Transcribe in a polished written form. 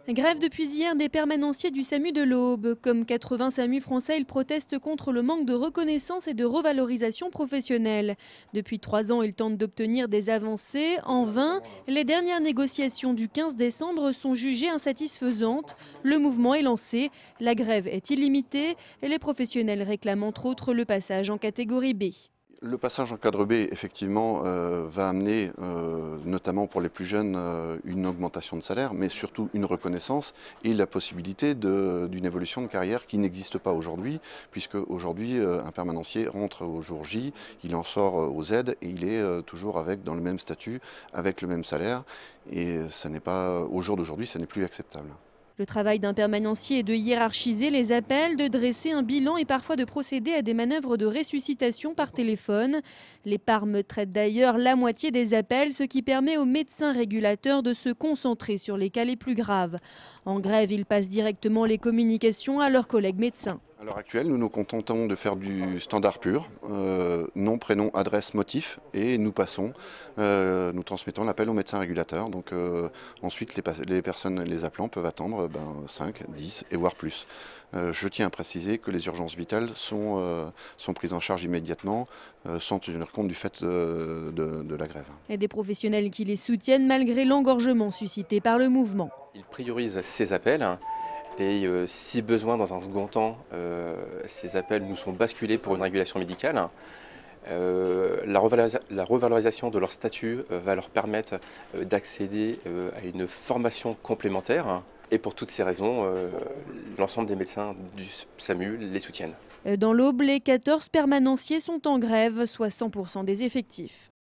Grève depuis hier des permanenciers du SAMU de l'Aube. Comme 80 SAMU français, ils protestent contre le manque de reconnaissance et de revalorisation professionnelle. Depuis 3 ans, ils tentent d'obtenir des avancées. En vain, les dernières négociations du 15 décembre sont jugées insatisfaisantes. Le mouvement est lancé, la grève est illimitée et les professionnels réclament entre autres le passage en catégorie B. Le passage en cadre B, effectivement, va amener, notamment pour les plus jeunes, une augmentation de salaire, mais surtout une reconnaissance et la possibilité d'une évolution de carrière qui n'existe pas aujourd'hui, puisque aujourd'hui, un permanencier rentre au jour J, il en sort au Z et il est toujours dans le même statut, avec le même salaire. Et ça n'est pas, au jour d'aujourd'hui, ça n'est plus acceptable. Le travail d'un permanencier est de hiérarchiser les appels, de dresser un bilan et parfois de procéder à des manœuvres de ressuscitation par téléphone. Les PARM traitent d'ailleurs la moitié des appels, ce qui permet aux médecins régulateurs de se concentrer sur les cas les plus graves. En grève, ils passent directement les communications à leurs collègues médecins. À l'heure actuelle, nous nous contentons de faire du standard pur, nom, prénom, adresse, motif, et nous transmettons l'appel au médecin régulateur. Donc ensuite, les personnes les appelant peuvent attendre 5, 10 et voire plus. Je tiens à préciser que les urgences vitales sont prises en charge immédiatement, sans tenir compte du fait de la grève. Et des professionnels qui les soutiennent malgré l'engorgement suscité par le mouvement. Il priorise ces appels. Et si besoin, dans un second temps, ces appels nous sont basculés pour une régulation médicale. La revalorisation de leur statut va leur permettre d'accéder à une formation complémentaire. Et pour toutes ces raisons, l'ensemble des médecins du SAMU les soutiennent. Dans l'Aube, les 14 permanenciers sont en grève, soit 100% des effectifs.